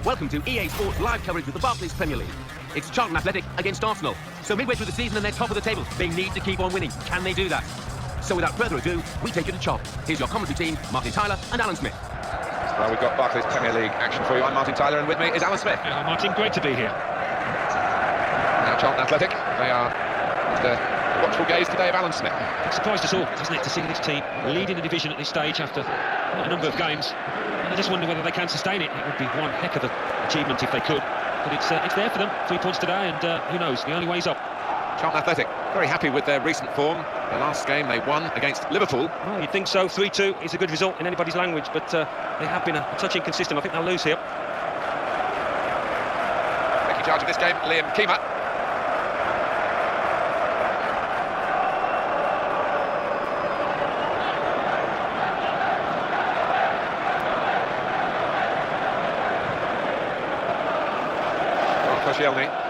Welcome to EA Sports live coverage of the Barclays Premier League. It's Charlton Athletic against Arsenal. So midway through the season and they're top of the table. They need to keep on winning. Can they do that? So without further ado, we take you to Charlton. Here's your commentary team, Martin Tyler and Alan Smith. Well, we've got Barclays Premier League action for you. I'm Martin Tyler and with me is Alan Smith. Yeah, Martin, great to be here. Now Charlton Athletic, they are the watchful gaze today of Alan Smith. It surprised us all, doesn't it, to see this team leading the division at this stage after a number of games. And I just wonder whether they can sustain it. It would be one heck of an achievement if they could. But it's there for them. 3 points today, and who knows, the only way's up. Charlton Athletic, very happy with their recent form. The last game they won against Liverpool. Well, you'd think so. 3-2 is a good result in anybody's language, but they have been a touch inconsistent. I think they'll lose here. Taking charge of this game, Liam Keema.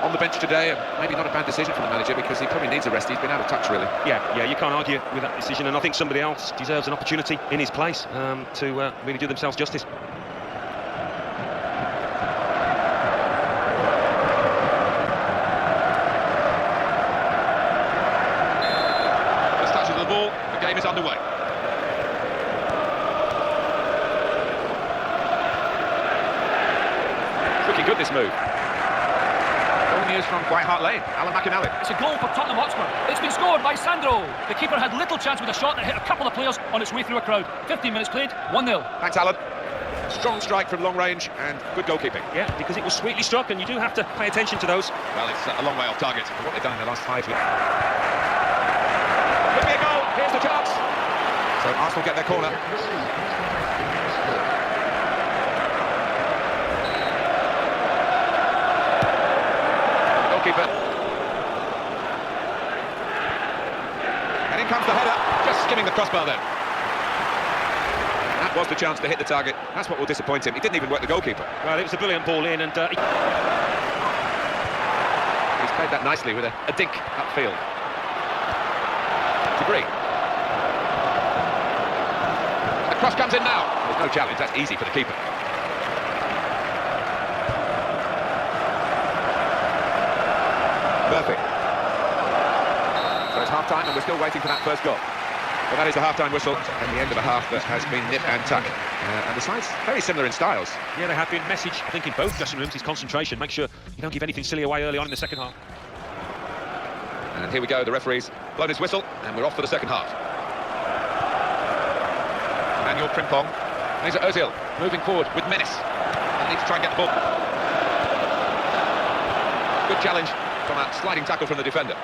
On the bench today, maybe not a bad decision from the manager because he probably needs a rest. He's been out of touch, really. Yeah, you can't argue with that decision, and I think somebody else deserves an opportunity in his place to really do themselves justice. First touch of the ball, the game is underway. It's looking good, this move. News from White Hart Lane, Alan McInally. It's a goal for Tottenham Hotspur. It's been scored by Sandro. The keeper had little chance with a shot that hit a couple of players on its way through a crowd. 15 minutes played, 1-0. Thanks, Alan. Strong strike from long range and good goalkeeping. Yeah, because it was sweetly struck, and you do have to pay attention to those. Well, it's a long way off target for what they've done in the last 5 years. Could be a goal. Here's the chance. So Arsenal get their corner. Goalkeeper. And in comes the header, just skimming the crossbar there. That was the chance to hit the target. That's what will disappoint him. He didn't even work the goalkeeper. Well, it was a brilliant ball in, and he's played that nicely with a dink upfield. Debris. The cross comes in now. There's no challenge. That's easy for the keeper. Perfect. So it's half-time and we're still waiting for that first goal. Well, that is the half-time whistle and the end of a half that has been nip and tuck. And the sides very similar in styles. Yeah, they have been. Message, I think, in both dressing rooms is concentration. Make sure you don't give anything silly away early on in the second half. And here we go, the referee's blown his whistle and we're off for the second half. Manuel Frimpong. Mesut Ozil moving forward with menace. And needs to try and get the ball. Good challenge from a sliding tackle from the defender.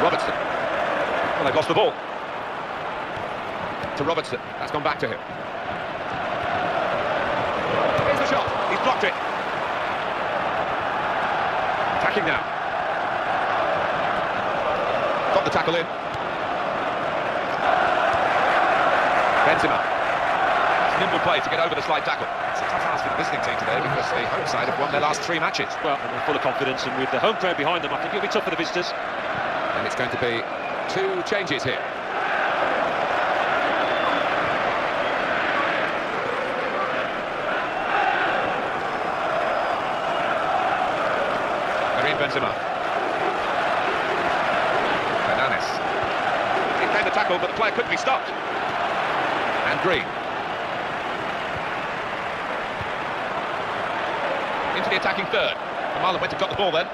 Robertson. Well, they've lost the ball. To Robertson. That's gone back to him. Here's the shot. He's blocked it. Attacking now. Got the tackle in. Benzema. Nimble play to get over the slide tackle. It's a tough ask for the visiting team today because the home side have won their last 3 matches. Well, and they're full of confidence, and with the home crowd behind them, I think it'll be tough for the visitors. And it's going to be 2 changes here. Karim Benzema. Fernandes. He came the tackle, but the player couldn't be stopped. And Green. Into the attacking third. Marlon went and got the ball then.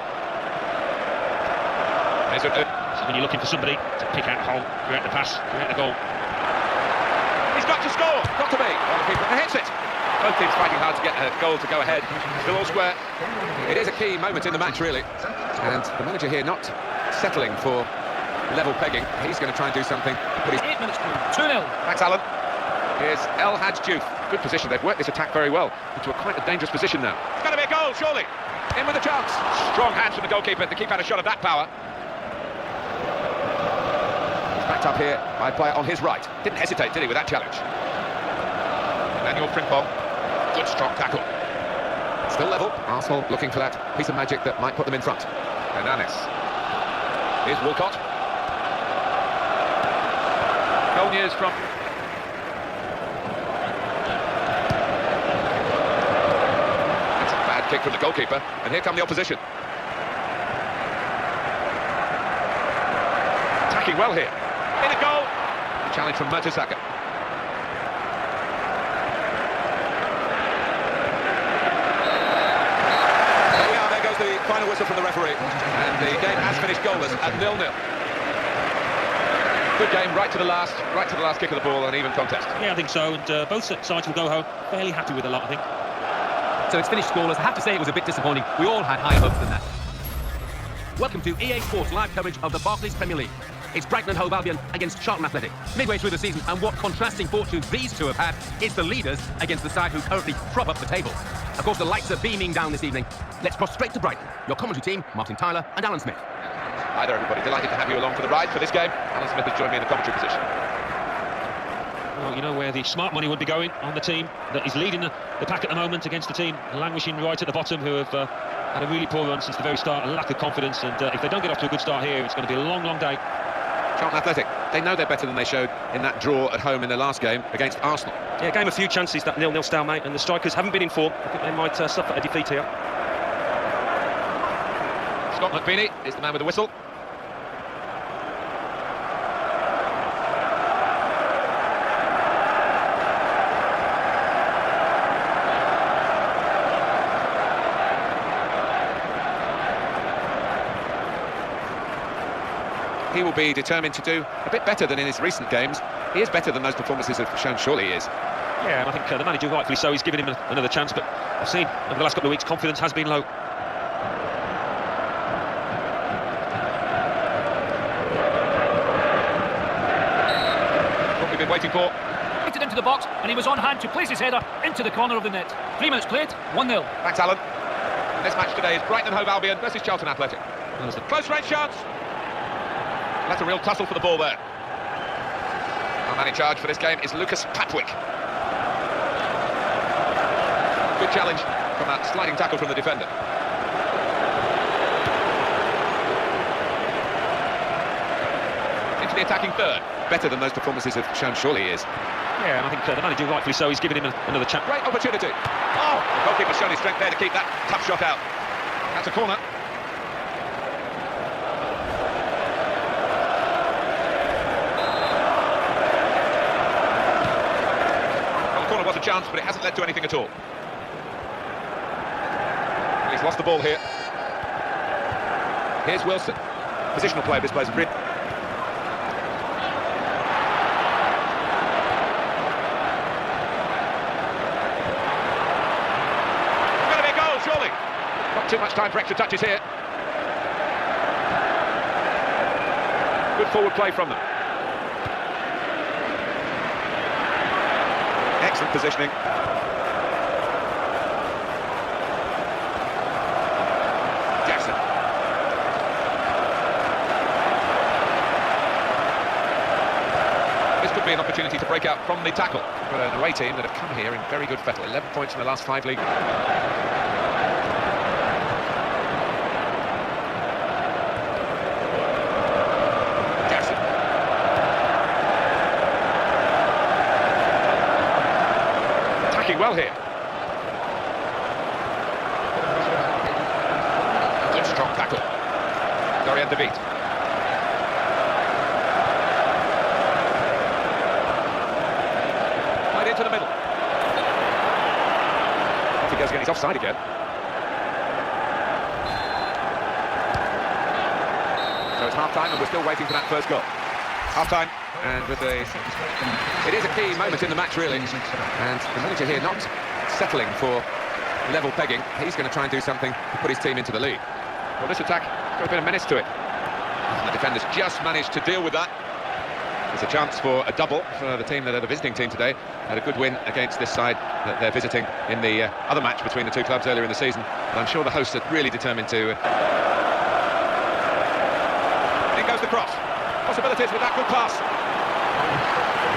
So when you're looking for somebody to pick out a hole, create the pass, create the goal. He's got to score! Got to be! Well, the keeper hits it! Both teams fighting hard to get a goal to go ahead. Still all square. It is a key moment in the match, really. And the manager here not settling for level pegging. He's going to try and do something. But 8 minutes played, 2-0. Thanks, Alan. Here's El Hadj Diouf. Good position. They've worked this attack very well into a quite a dangerous position now. It's going to be a goal, surely. In with a chance. Strong hands from the goalkeeper. The keeper had a shot of that power. He's backed up here by a player on his right. Didn't hesitate, did he, with that challenge? Manuel Frimpong. Good strong tackle. Still level. Arsenal looking for that piece of magic that might put them in front. Fernandes. Here's Walcott. Goal million years from... That's a bad kick from the goalkeeper, and here come the opposition. Attacking well here. In a goal! A challenge from Mertesacker. The final whistle from the referee, and the game has finished goalless at 0-0. Good game, right to the last kick of the ball, an even contest. Yeah, I think so, and both sides will go home fairly happy with a lot, I think. So it's finished scoreless. I have to say it was a bit disappointing. We all had higher hopes than that. Welcome to EA Sports live coverage of the Barclays Premier League. It's Brighton and Hove Albion against Charlton Athletic. Midway through the season, and what contrasting fortunes these two have had. It's the leaders against the side who currently prop up the table. Of course, the lights are beaming down this evening. Let's cross straight to Brighton. Your commentary team, Martin Tyler and Alan Smith. Hi there, everybody. Delighted to have you along for the ride for this game. Alan Smith has joined me in the commentary position. Well, you know where the smart money would be going on the team that is leading the pack at the moment against the team languishing right at the bottom, who have had a really poor run since the very start, a lack of confidence, and if they don't get off to a good start here, it's going to be a long, long day. Charlton Athletic, they know they're better than they showed in that draw at home in their last game against Arsenal. Yeah, game a few chances, that 0-0 stalemate, and the strikers haven't been in form. I think they might suffer a defeat here. Scott McVeeny is the man with the whistle. He will be determined to do a bit better than in his recent games. He is better than those performances have shown, surely he is. Yeah, and I think the manager, rightfully so, he's given him another chance, but I've seen over the last couple of weeks confidence has been low. What we've been waiting for. Hit it into the box, and he was on hand to place his header into the corner of the net. 3 minutes played, 1-0. Thanks, Alan. And this match today is Brighton and Hove Albion versus Charlton Athletic. Close range chance. That's a real tussle for the ball there. Our man in charge for this game is Lucas Patwick. Good challenge from that sliding tackle from the defender. Into the attacking third. Better than those performances have shown, surely he is. Yeah, and I think the manager, rightfully so, he's given him another chance. Great opportunity. Oh, the goalkeeper's shown his strength there to keep that tough shot out. That's a corner. Was a chance, but it hasn't led to anything at all. He's lost the ball here. Here's Wilson. Positional play displays a grid. Going to be a goal, surely. Not too much time for extra touches here. Good forward play from them. Excellent positioning. Jackson. This could be an opportunity to break out from the tackle. We've got an away team that have come here in very good fettle. 11 points in the last 5 league. Jackson. Well here. Good strong tackle. Dorian De Beat. Right into the middle. Off he goes again, he's offside again. So it's half-time and we're still waiting for that first goal. Half-time, and with the... It is a key moment in the match, really. And the manager here not settling for level pegging. He's going to try and do something to put his team into the lead. Well, this attack got a bit of menace to it. And the defenders just managed to deal with that. It's a chance for a double for the team that are the visiting team today. Had a good win against this side that they're visiting in the other match between the two clubs earlier in the season. And I'm sure the hosts are really determined to... In goes the cross. Possibilities with that good pass.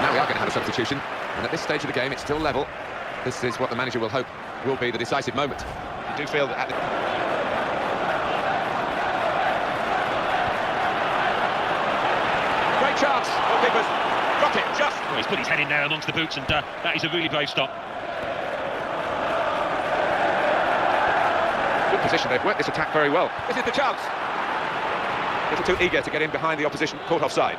Now we are going to have a substitution, and at this stage of the game it's still level. This is what the manager will hope will be the decisive moment. You do feel that at the... Great chance, goalkeepers. Got it, just. Well, he's put his head in there amongst the boots, and that is a really brave stop. Good position, they've worked this attack very well. This is the chance. A little too eager to get in behind the opposition, caught offside.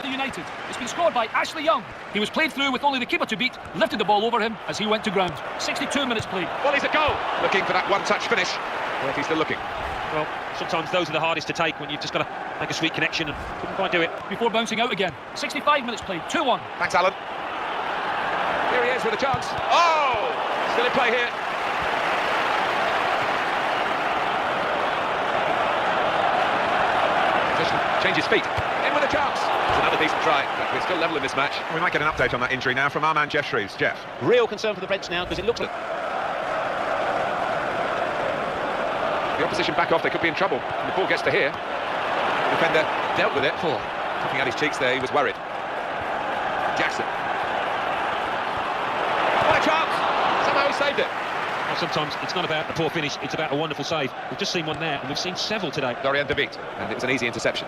United. It's been scored by Ashley Young. He was played through with only the keeper to beat, lifted the ball over him as he went to ground. 62 minutes played. Well, he's a goal. Looking for that one-touch finish. But he's still looking. Well, sometimes those are the hardest to take when you've just got to make a sweet connection and couldn't quite do it. Before bouncing out again. 65 minutes played, 2-1. Thanks, Alan. Here he is with a chance. Oh! Still in play here. Position, changes feet. In with a chance. It's another decent try, but we're still level in this match. We might get an update on that injury now from our man Jeff Shreves. Jeff. Real concern for the Reds now because it looks like The opposition back off, they could be in trouble. And the ball gets to here. The defender dealt with it. Looking at his cheeks there, he was worried. Jackson. What a chance! Somehow he saved it. Well, sometimes it's not about a poor finish, it's about a wonderful save. We've just seen one there, and we've seen several today. Dorian De Beat, and it was an easy interception.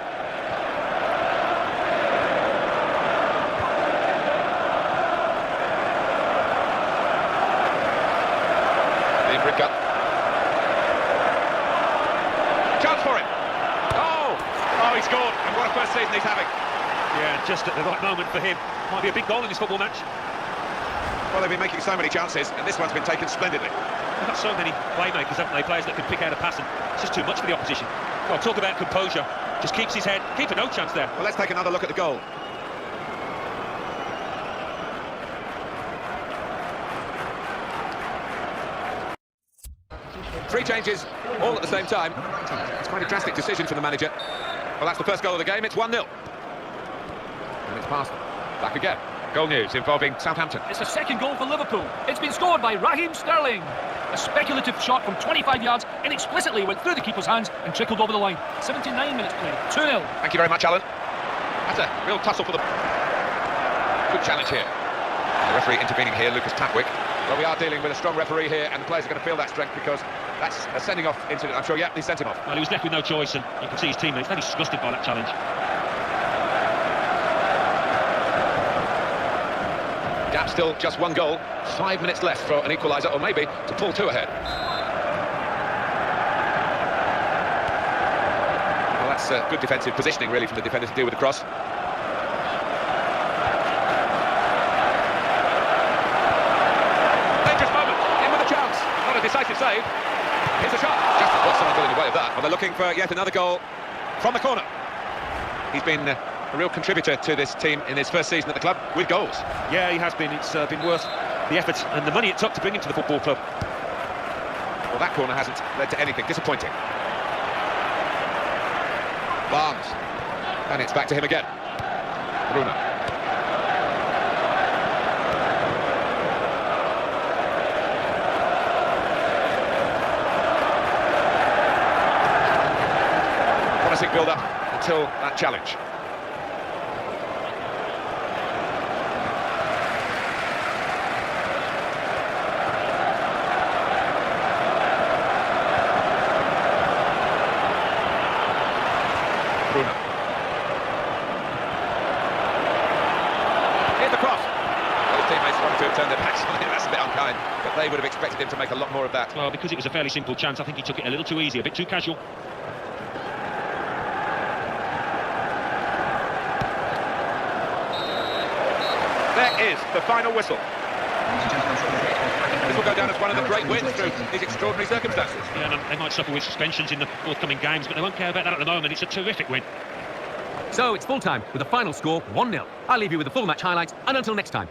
Chance for him. Oh, he scored. And what a first season he's having. Yeah, just at the right moment for him. Might be a big goal in this football match. Well, they've been making so many chances, and this one's been taken splendidly. They've got so many playmakers, haven't they? Players that can pick out a pass, and it's just too much for the opposition. Well, talk about composure. Just keeps his head, keeping no chance there. Well, let's take another look at the goal. Three changes, all at the same time. It's quite a drastic decision from the manager. Well, that's the first goal of the game. It's 1-0. And it's passed back again. Goal news involving Southampton. It's a second goal for Liverpool. It's been scored by Raheem Sterling. A speculative shot from 25 yards inexplicitly went through the keeper's hands and trickled over the line. 79 minutes played, 2-0. Thank you very much, Alan. That's a real tussle for the... Good challenge here. The referee intervening here, Lucas Tatwick. Well, we are dealing with a strong referee here, and the players are going to feel that strength because that's a sending off incident. I'm sure, yeah, he sent him off. Well, he was left with no choice, and you can see his teammates. They're disgusted by that challenge. Gap still just one goal. 5 minutes left for an equaliser, or maybe to pull two ahead. Well, that's good defensive positioning, really, from the defender to deal with the cross. Dangerous moment, in with a chance. Not a decisive save. Here's a shot. Just what's someone got in the way of that? Well, they're looking for yet another goal from the corner. He's been a real contributor to this team in his first season at the club with goals. Yeah, he has been. It's been worth the effort and the money it took to bring him to the football club. Well, that corner hasn't led to anything. Disappointing. Barnes. And it's back to him again. Bruno. Promising build-up until that challenge. Bruno. Here's the cross. Those teammates wanted to have turned their backs on him. That's a bit unkind, but they would have expected him to make a lot more of that. Well, because it was a fairly simple chance, I think he took it a little too easy, a bit too casual. There is the final whistle. This will go down as one of the great wins through these extraordinary circumstances. Yeah, and they might suffer with suspensions in the forthcoming games, but they won't care about that at the moment. It's a terrific win. So it's full time with a final score 1-0. I'll leave you with the full match highlights, and until next time,